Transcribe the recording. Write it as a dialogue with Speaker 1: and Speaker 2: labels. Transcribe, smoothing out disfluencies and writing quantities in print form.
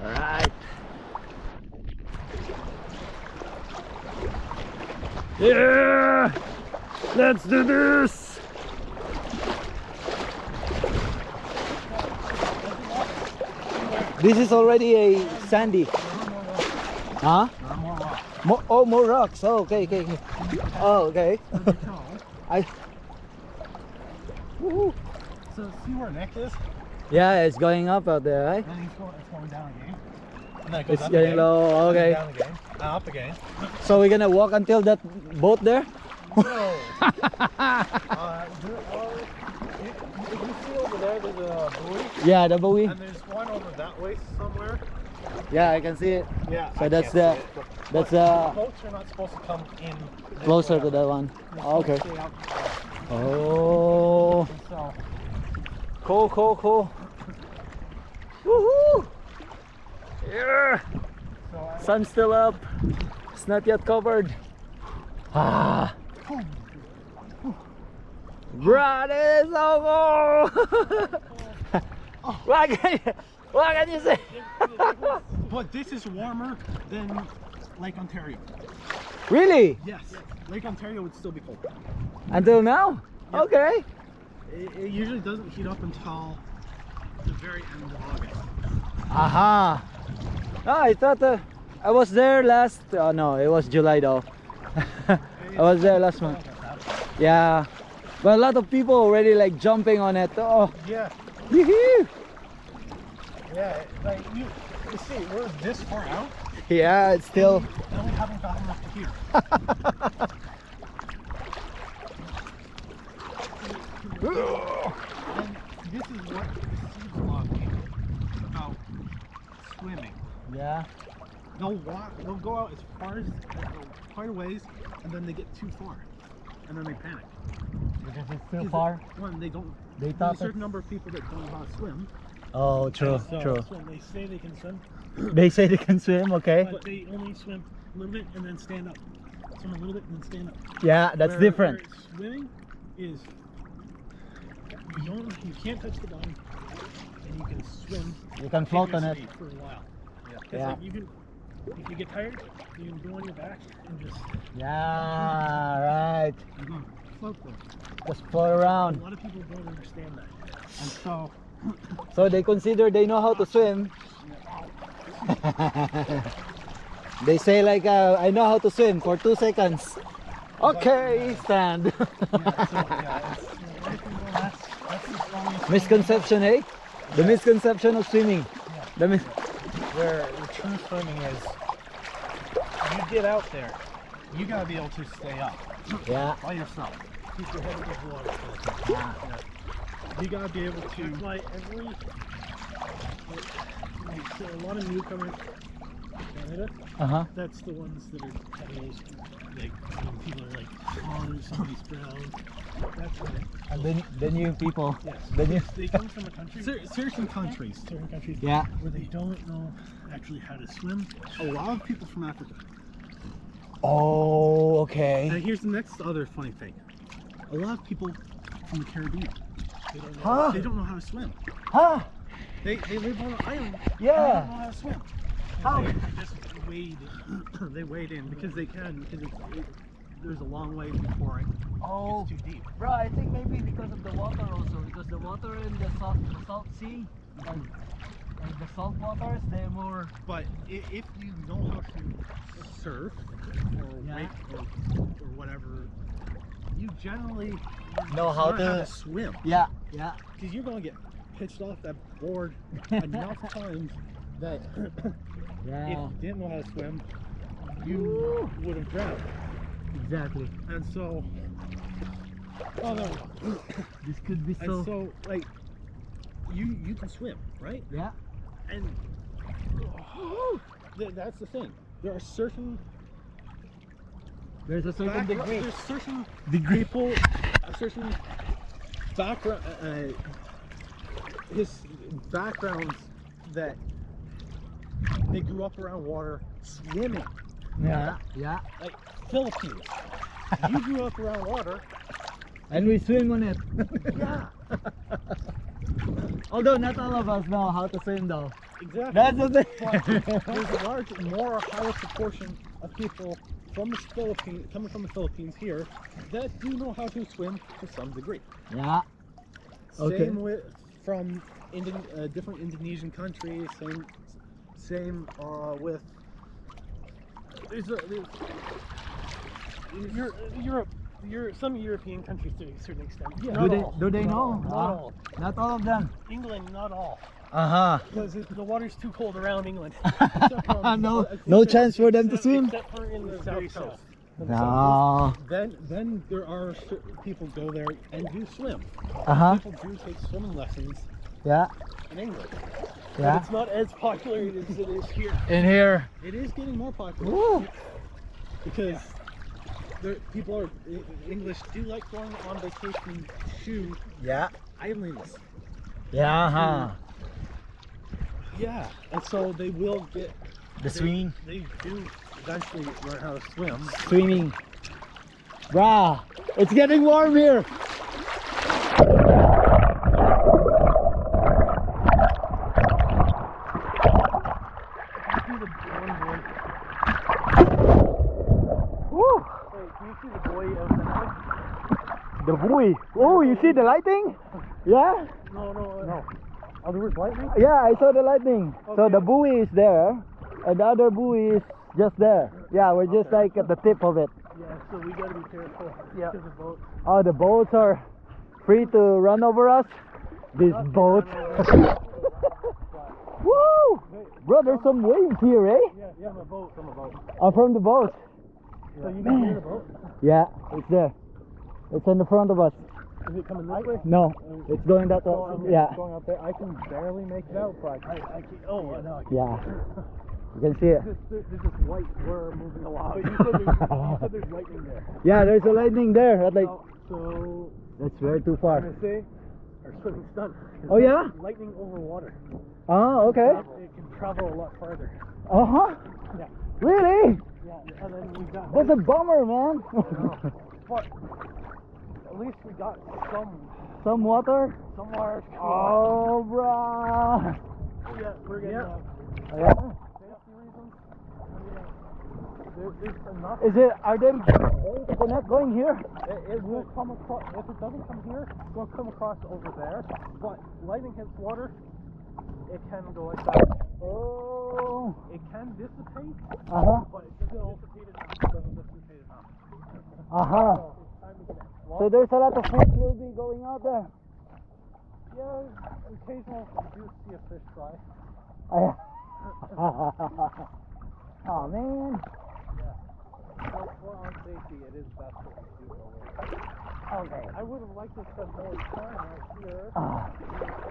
Speaker 1: Alright. Yeah! Let's do this! This is already a sandy. Huh? More rocks. Oh, okay. Oh, okay. I. Woohoo.
Speaker 2: So see where Nick is?
Speaker 1: Yeah, it's going up out there, right?
Speaker 2: And it's going down again. And then it goes
Speaker 1: It's
Speaker 2: up
Speaker 1: getting
Speaker 2: again,
Speaker 1: low.
Speaker 2: and then
Speaker 1: Okay.
Speaker 2: down again, and up again.
Speaker 1: So we're gonna walk until that boat there?
Speaker 2: No. If you see over there, there's a buoy.
Speaker 1: Yeah, the buoy.
Speaker 2: And there's one over that way somewhere.
Speaker 1: Yeah, I can see it.
Speaker 2: Yeah.
Speaker 1: So
Speaker 2: I
Speaker 1: that's
Speaker 2: can't
Speaker 1: the
Speaker 2: see it,
Speaker 1: that's
Speaker 2: but boats are not supposed to come in this
Speaker 1: closer
Speaker 2: way
Speaker 1: to
Speaker 2: up.
Speaker 1: that one.
Speaker 2: They're
Speaker 1: Oh,
Speaker 2: supposed
Speaker 1: okay.
Speaker 2: to stay out.
Speaker 1: Oh,
Speaker 2: So
Speaker 1: cool. Woohoo! Yeah. Sun's still up. It's not yet covered. Ah. Bruh, this is so cool. What can you say?
Speaker 2: But this is warmer than Lake Ontario.
Speaker 1: Really?
Speaker 2: Yes. Lake Ontario would still be cold.
Speaker 1: Until now?
Speaker 2: Yeah.
Speaker 1: Okay.
Speaker 2: It usually doesn't heat up until the very end of August.
Speaker 1: Aha. Oh, I thought I was there last. Oh no, it was July though. I was there last month. Yeah, but a lot of people already like jumping on it. Oh,
Speaker 2: Yeah.
Speaker 1: woohoo!
Speaker 2: Yeah. Like you see, we're this far out.
Speaker 1: Yeah, it's still.
Speaker 2: And we haven't gotten up to here. And this is what deceives a lot of people about swimming.
Speaker 1: Yeah.
Speaker 2: They'll go out as far as quite a ways, and then they get too far, and then they panic.
Speaker 1: Because it's too
Speaker 2: Because
Speaker 1: far.
Speaker 2: One, they don't.
Speaker 1: They
Speaker 2: There's
Speaker 1: thought
Speaker 2: a certain number of people that don't know how to swim.
Speaker 1: Oh, true,
Speaker 2: So
Speaker 1: true.
Speaker 2: when they say they can swim,
Speaker 1: They say they can swim. Okay.
Speaker 2: but they only swim a little bit and then stand up. Swim a little bit and then stand up.
Speaker 1: Yeah, that's different.
Speaker 2: Where swimming is you can't touch the bottom, and you can swim.
Speaker 1: You can float on it.
Speaker 2: continuously for a while. Because
Speaker 1: Yeah.
Speaker 2: like you can, if you get tired, you can go on your back and just
Speaker 1: Yeah, right.
Speaker 2: you're going float there.
Speaker 1: Just float
Speaker 2: A
Speaker 1: around.
Speaker 2: lot of people don't understand that, and so
Speaker 1: So they consider they know how to swim. They say like, I know how to swim for 2 seconds. Okay, stand.
Speaker 2: yeah, so yeah, it's, a lot of people, that's the strongest
Speaker 1: Misconception, eh? The misconception of swimming.
Speaker 2: Yeah.
Speaker 1: The mis
Speaker 2: Where the true swimming is, you get out there, you gotta be able to stay up
Speaker 1: Yeah.
Speaker 2: by yourself. Keep your head above water. Yeah. You gotta be able to. That's why every, like, so a lot of newcomers to Canada,
Speaker 1: Uh-huh.
Speaker 2: that's the ones that are heavy. Like when people are like, oh, there's somebody's drowned. That's right.
Speaker 1: And the new people.
Speaker 2: Yes.
Speaker 1: The new.
Speaker 2: They come from a country. Certain countries.
Speaker 1: Yeah.
Speaker 2: Where they don't know actually how to swim. A lot of people from Africa.
Speaker 1: Oh,
Speaker 2: And
Speaker 1: okay.
Speaker 2: here's the next other funny thing. A lot of people from the Caribbean.
Speaker 1: Huh?
Speaker 2: They don't know how to swim.
Speaker 1: Huh?
Speaker 2: They live on an island.
Speaker 1: Yeah.
Speaker 2: They don't know how to swim.
Speaker 1: How?
Speaker 2: They just wade. They wade in because they can. Because there's a long way before it
Speaker 1: Oh,
Speaker 2: gets too deep.
Speaker 1: bro, I think maybe because of the water also. Because the water in the salt sea and the salt waters, they're more.
Speaker 2: But if you know how to surf or
Speaker 1: Yeah.
Speaker 2: wake or whatever, you generally
Speaker 1: Know how
Speaker 2: learn
Speaker 1: to-
Speaker 2: swim.
Speaker 1: Yeah.
Speaker 2: Because you're going to get pitched off that board enough times that
Speaker 1: Yeah.
Speaker 2: if you didn't know how to swim, you
Speaker 1: Woo.
Speaker 2: would have drowned.
Speaker 1: Exactly.
Speaker 2: And so, oh no,
Speaker 1: This could be
Speaker 2: and so like you can swim, right?
Speaker 1: Yeah.
Speaker 2: And that's the thing. There are certain
Speaker 1: There's a certain degree.
Speaker 2: There's certain
Speaker 1: Degree.
Speaker 2: people, a certain background, his backgrounds that they grew up around water swimming.
Speaker 1: Yeah.
Speaker 2: Like Philippines, you grew up around water.
Speaker 1: And we swim on it.
Speaker 2: Yeah.
Speaker 1: Although not all of us know how to swim though.
Speaker 2: Exactly.
Speaker 1: That's the thing.
Speaker 2: There's a large, more higher proportion of people from the Philippines, coming from the Philippines here, that do know how to swim to some degree.
Speaker 1: Yeah. Okay.
Speaker 2: Same with from different Indonesian countries. Same with. There's some European countries to a certain extent. Yeah,
Speaker 1: Do they know?
Speaker 2: Not all.
Speaker 1: Not all of them.
Speaker 2: England, not all.
Speaker 1: Uh-huh.
Speaker 2: Because the water's too cold around England.
Speaker 1: No chance for them to swim?
Speaker 2: Except for in the south coast.
Speaker 1: No.
Speaker 2: Then there are people go there and do swim.
Speaker 1: Uh-huh.
Speaker 2: People do take swimming lessons
Speaker 1: Yeah.
Speaker 2: in England.
Speaker 1: Yeah.
Speaker 2: But it's not as popular as it is here.
Speaker 1: In here.
Speaker 2: It is getting more popular.
Speaker 1: Woo.
Speaker 2: Because English do like going on vacation to
Speaker 1: Yeah.
Speaker 2: islands.
Speaker 1: Yeah. Uh-huh.
Speaker 2: Yeah, and so they will get
Speaker 1: The swimming.
Speaker 2: They do eventually learn how to swim.
Speaker 1: Swimming. Bruh. It's getting warm here. Woo.
Speaker 2: Wait, can you see the buoy of the house?
Speaker 1: The buoy. Oh, you see the lighting? Yeah?
Speaker 2: No. Oh, there was lightning?
Speaker 1: Yeah, I saw the lightning. So
Speaker 2: Okay.
Speaker 1: the buoy is there, and the other buoy is just there. Yeah, we're just like at the tip of it.
Speaker 2: Yeah, so we gotta be careful.
Speaker 1: Yeah.
Speaker 2: Because of boats.
Speaker 1: Oh, the boats are free to run over us. These boats. Woo! Bro, there's some waves here, eh?
Speaker 2: Yeah, from a boat.
Speaker 1: From the boat.
Speaker 2: So you can hear the boat?
Speaker 1: Yeah, it's there. It's in the front of us.
Speaker 2: Is it coming this way?
Speaker 1: No, it's going that way. Yeah,
Speaker 2: Going out there. I can barely make it out, but I can. Oh, no.
Speaker 1: yeah. You can see it.
Speaker 2: There's this white blur moving along. But you said there's lightning there.
Speaker 1: Yeah, there's a lightning there. Like,
Speaker 2: So
Speaker 1: that's very too far.
Speaker 2: I'm gonna say our swimming's done.
Speaker 1: Oh, yeah?
Speaker 2: Lightning over water.
Speaker 1: Oh, okay.
Speaker 2: It can travel a lot farther.
Speaker 1: Uh-huh.
Speaker 2: Yeah.
Speaker 1: Really?
Speaker 2: Yeah. And then we got.
Speaker 1: That's a bummer, man.
Speaker 2: But at least we got
Speaker 1: Some water?
Speaker 2: some wires.
Speaker 1: Oh, bruh.
Speaker 2: Oh yeah, we're getting.
Speaker 1: Yeah.
Speaker 2: Safety reasons. There's enough.
Speaker 1: Are they not going here?
Speaker 2: It will come across. If it doesn't come here, it will come across over there. But lightning hits water, it can go like that.
Speaker 1: Oh.
Speaker 2: It can dissipate,
Speaker 1: Uh-huh.
Speaker 2: but it doesn't dissipate enough.
Speaker 1: Uh-huh.
Speaker 2: So it's time to get it.
Speaker 1: So there's a lot of fish will be going out there.
Speaker 2: Yeah, occasionally you do see a fish fry.
Speaker 1: Oh, man.
Speaker 2: So for our safety, it is best that we do go away. Okay. I would have liked to spend more time right here.